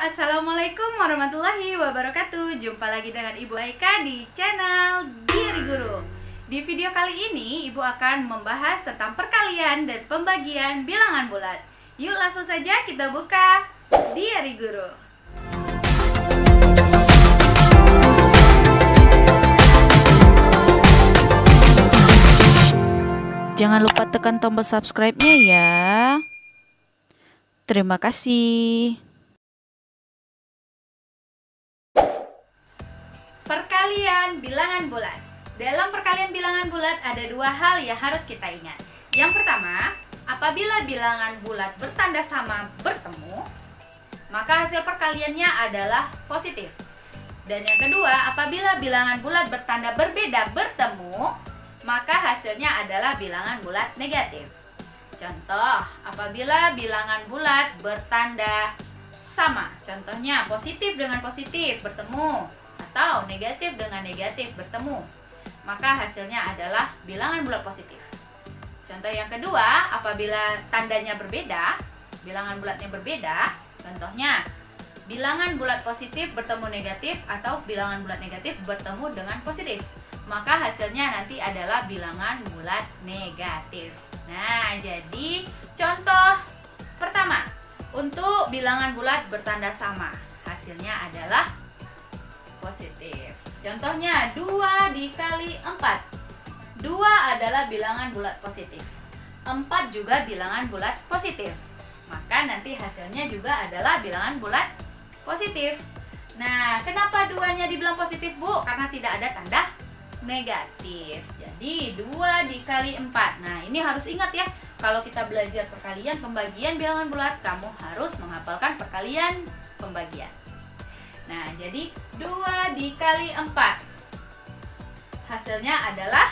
Assalamualaikum warahmatullahi wabarakatuh. Jumpa lagi dengan Ibu Aika di channel Diari Guru. Di video kali ini Ibu akan membahas tentang perkalian dan pembagian bilangan bulat. Yuk langsung saja kita buka Diari Guru. Jangan lupa tekan tombol subscribe-nya ya. Terima kasih. Perkalian bilangan bulat. Dalam perkalian bilangan bulat ada dua hal yang harus kita ingat. Yang pertama, apabila bilangan bulat bertanda sama bertemu, maka hasil perkaliannya adalah positif. Dan yang kedua, apabila bilangan bulat bertanda berbeda bertemu, maka hasilnya adalah bilangan bulat negatif. Contoh, apabila bilangan bulat bertanda sama, contohnya positif dengan positif bertemu, atau negatif dengan negatif bertemu, maka hasilnya adalah bilangan bulat positif. Contoh yang kedua, apabila tandanya berbeda, bilangan bulatnya berbeda, contohnya bilangan bulat positif bertemu negatif atau bilangan bulat negatif bertemu dengan positif, maka hasilnya nanti adalah bilangan bulat negatif. Nah, jadi contoh pertama, untuk bilangan bulat bertanda sama, hasilnya adalah positif. Contohnya 2 dikali 4. 2 adalah bilangan bulat positif. 4 juga bilangan bulat positif. Maka nanti hasilnya juga adalah bilangan bulat positif. Nah, kenapa 2-nya dibilang positif, Bu? Karena tidak ada tanda negatif. Jadi 2 dikali 4. Nah, ini harus ingat ya. Kalau kita belajar perkalian pembagian bilangan bulat, kamu harus menghafalkan perkalian pembagian. Nah, jadi 2 dikali 4. Hasilnya adalah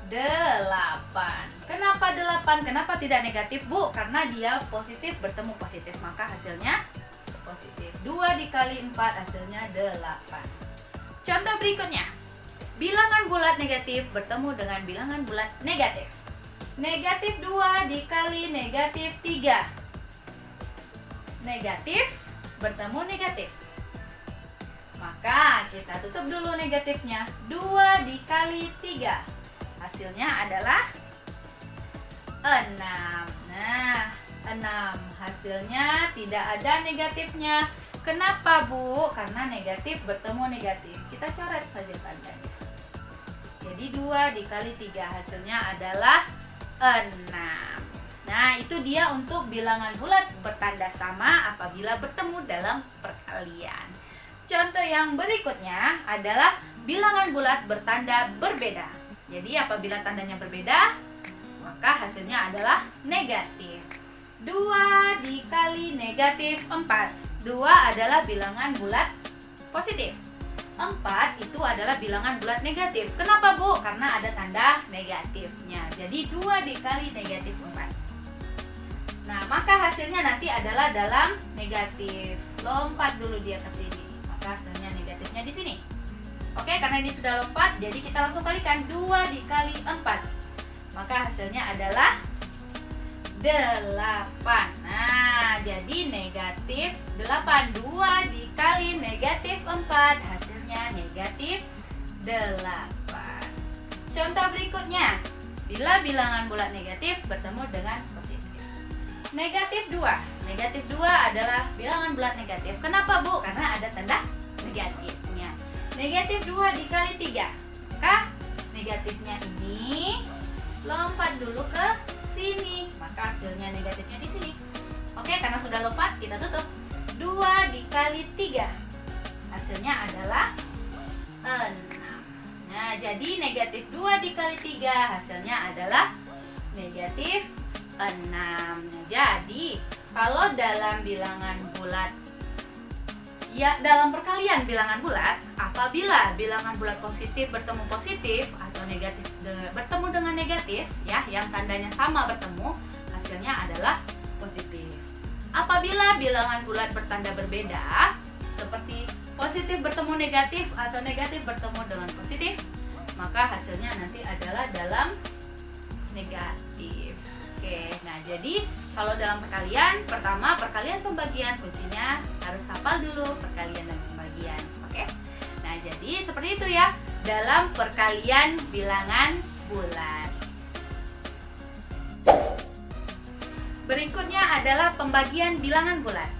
8. Kenapa 8? Kenapa tidak negatif, Bu? Karena dia positif bertemu positif, maka hasilnya positif. 2 dikali 4 hasilnya 8. Contoh berikutnya. Bilangan bulat negatif bertemu dengan bilangan bulat negatif. Negatif 2 dikali negatif 3. Negatif bertemu negatif. Maka kita tutup dulu negatifnya. 2 dikali 3. Hasilnya adalah 6. Nah, 6. Hasilnya tidak ada negatifnya. Kenapa, Bu? Karena negatif bertemu negatif. Kita coret saja tandanya. Jadi 2 dikali 3 hasilnya adalah 6. Nah, itu dia untuk bilangan bulat bertanda sama apabila bertemu dalam perkalian. Contoh yang berikutnya adalah bilangan bulat bertanda berbeda. Jadi apabila tandanya berbeda, maka hasilnya adalah negatif. 2 dikali negatif 4. 2 adalah bilangan bulat positif. 4 itu adalah bilangan bulat negatif. Kenapa, Bu? Karena ada tanda negatifnya. Jadi 2 dikali negatif 4. Nah, maka hasilnya nanti adalah dalam negatif. Lompat dulu dia ke sini. Hasilnya negatifnya di sini. Oke, karena ini sudah lompat, jadi kita langsung kalikan 2 dikali 4. Maka hasilnya adalah 8. Nah, jadi negatif 8. 2 dikali negatif 4 hasilnya negatif 8. Contoh berikutnya, bila bilangan bulat negatif bertemu dengan positif. Negatif 2. Negatif 2 adalah bilangan bulat negatif. Kenapa, Bu? Karena ada tanda negatifnya. Negatif 2 dikali 3. Maka negatifnya ini lompat dulu ke sini. Maka hasilnya negatifnya di sini. Oke, karena sudah lompat, kita tutup. 2 dikali 3. Hasilnya adalah 6. Nah, jadi negatif 2 dikali 3 hasilnya adalah negatif 6. Jadi kalau dalam bilangan bulat, ya dalam perkalian bilangan bulat, apabila bilangan bulat positif bertemu positif atau negatif bertemu dengan negatif, ya yang tandanya sama bertemu, hasilnya adalah positif. Apabila bilangan bulat bertanda berbeda, seperti positif bertemu negatif atau negatif bertemu dengan positif, maka hasilnya nanti adalah dalam negatif. Oke, nah jadi Kalau dalam perkalian, pertama perkalian pembagian, kuncinya harus hafal dulu perkalian dan pembagian. Oke? Nah, jadi seperti itu ya dalam perkalian bilangan bulat. Berikutnya adalah pembagian bilangan bulat.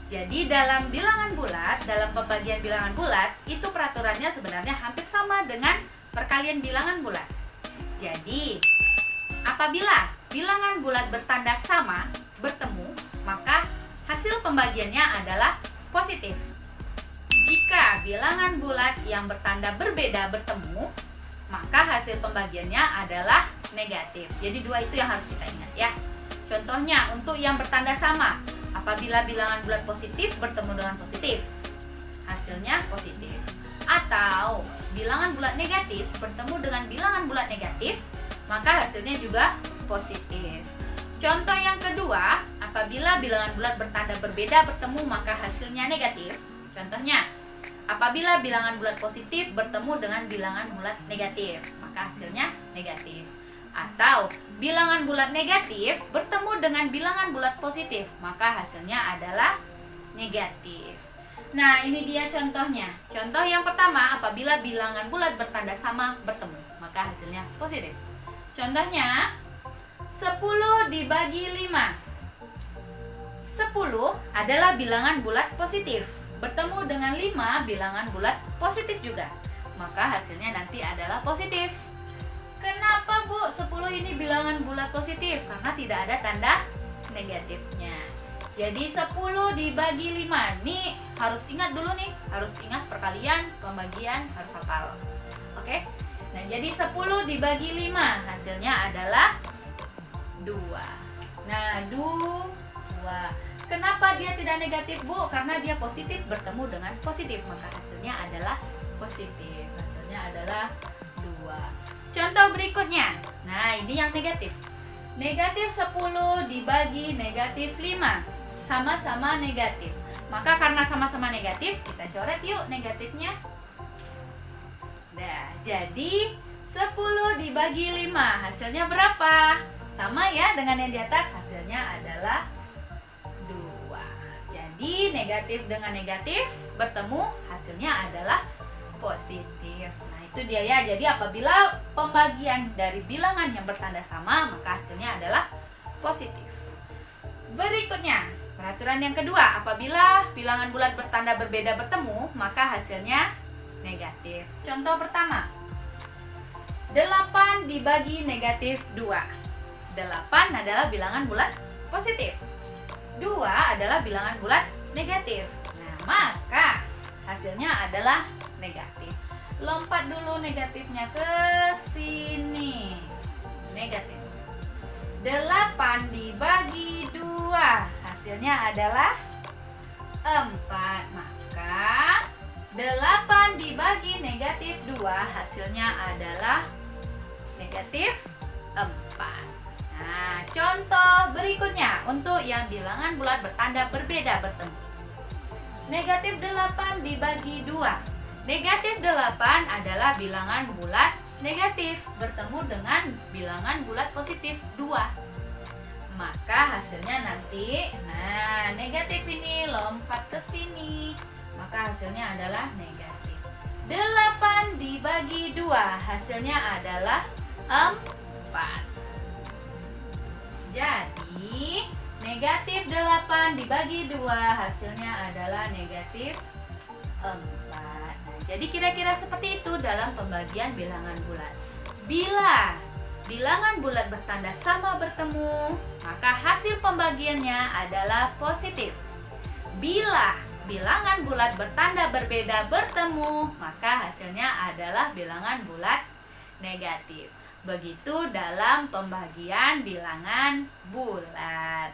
Jadi dalam bilangan bulat, dalam pembagian bilangan bulat, itu peraturannya sebenarnya hampir sama dengan perkalian bilangan bulat. Jadi, apabila bilangan bulat bertanda sama bertemu, maka hasil pembagiannya adalah positif. Jika bilangan bulat yang bertanda berbeda bertemu, maka hasil pembagiannya adalah negatif. Jadi dua itu yang harus kita ingat ya. Contohnya untuk yang bertanda sama, apabila bilangan bulat positif bertemu dengan positif, hasilnya positif. Atau bilangan bulat negatif bertemu dengan bilangan bulat negatif, maka hasilnya juga positif. Contoh yang kedua, apabila bilangan bulat bertanda berbeda bertemu maka hasilnya negatif. Contohnya, apabila bilangan bulat positif bertemu dengan bilangan bulat negatif, maka hasilnya negatif. Atau bilangan bulat negatif bertemu dengan bilangan bulat positif, maka hasilnya adalah negatif. Nah, ini dia contohnya. Contoh yang pertama, apabila bilangan bulat bertanda sama bertemu, maka hasilnya positif. Contohnya, 10 dibagi 5. 10 adalah bilangan bulat positif. Bertemu dengan 5 bilangan bulat positif juga. Maka hasilnya nanti adalah positif. Kenapa Bu 10 ini bilangan bulat positif? Karena tidak ada tanda negatifnya. Jadi 10 dibagi 5. Nih harus ingat dulu nih. Harus ingat perkalian, pembagian, harus hafal. Oke? Nah, jadi 10 dibagi 5 hasilnya adalah 2. Nah, 2. Kenapa dia tidak negatif, Bu? Karena dia positif bertemu dengan positif, maka hasilnya adalah positif. Hasilnya adalah 2. Contoh berikutnya. Nah, ini yang negatif. Negatif 10 dibagi negatif 5. Sama-sama negatif. Maka karena sama-sama negatif, kita coret yuk negatifnya. Nah, jadi 10 dibagi 5 hasilnya berapa? Sama ya dengan yang di atas, hasilnya adalah 2. Jadi negatif dengan negatif bertemu, hasilnya adalah positif. Nah, itu dia ya. Jadi apabila pembagian dari bilangan yang bertanda sama, maka hasilnya adalah positif. Berikutnya, peraturan yang kedua, apabila bilangan bulat bertanda berbeda bertemu, maka hasilnya negatif. Contoh pertama, 8 dibagi negatif 2. 8 adalah bilangan bulat positif. 2 adalah bilangan bulat negatif. Nah, maka hasilnya adalah negatif. Lompat dulu negatifnya ke sini. Negatif. 8 dibagi 2 hasilnya adalah 4. Maka 8 dibagi negatif 2 hasilnya adalah negatif 4. Nah, contoh berikutnya untuk yang bilangan bulat bertanda berbeda bertemu. Negatif 8 dibagi 2. Negatif 8 adalah bilangan bulat negatif bertemu dengan bilangan bulat positif 2. Maka hasilnya nanti, nah negatif ini lompat ke sini. Maka hasilnya adalah negatif. 8 dibagi 2 hasilnya adalah 4. Jadi negatif 8 dibagi 2 hasilnya adalah negatif 4. Nah, jadi kira-kira seperti itu dalam pembagian bilangan bulat. Bila bilangan bulat bertanda sama bertemu, maka hasil pembagiannya adalah positif. Bila bilangan bulat bertanda berbeda bertemu, maka hasilnya adalah bilangan bulat negatif. Begitu dalam pembagian bilangan bulat.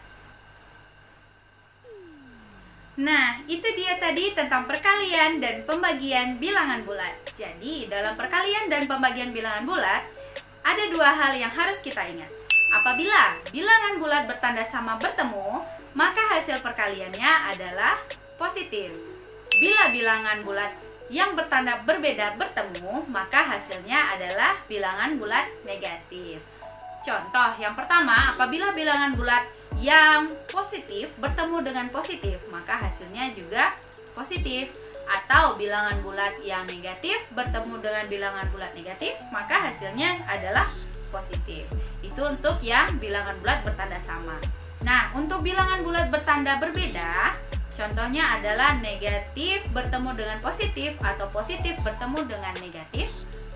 Nah, itu dia tadi tentang perkalian dan pembagian bilangan bulat. Jadi, dalam perkalian dan pembagian bilangan bulat, ada dua hal yang harus kita ingat. Apabila bilangan bulat bertanda sama bertemu, maka hasil perkaliannya adalah positif. Bila bilangan bulat yang bertanda berbeda bertemu, maka hasilnya adalah bilangan bulat negatif. Contoh yang pertama, apabila bilangan bulat yang positif bertemu dengan positif, maka hasilnya juga positif. Atau bilangan bulat yang negatif bertemu dengan bilangan bulat negatif, maka hasilnya adalah positif. Itu untuk yang bilangan bulat bertanda sama. Nah, untuk bilangan bulat bertanda berbeda, contohnya adalah negatif bertemu dengan positif atau positif bertemu dengan negatif,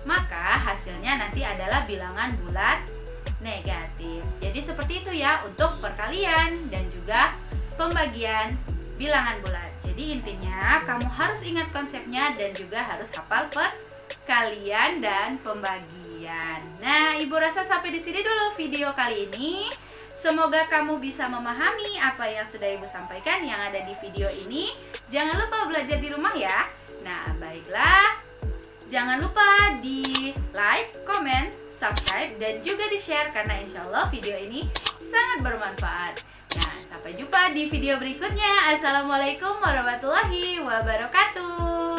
maka hasilnya nanti adalah bilangan bulat negatif. Jadi seperti itu ya untuk perkalian dan juga pembagian bilangan bulat. Jadi intinya kamu harus ingat konsepnya dan juga harus hafal perkalian dan pembagian. Nah, Ibu rasa sampai di sini dulu video kali ini. Semoga kamu bisa memahami apa yang sudah Ibu sampaikan yang ada di video ini. Jangan lupa belajar di rumah ya. Nah, baiklah. Jangan lupa di like, comment, subscribe, dan juga di share karena insya Allah video ini sangat bermanfaat. Nah, sampai jumpa di video berikutnya. Assalamualaikum warahmatullahi wabarakatuh.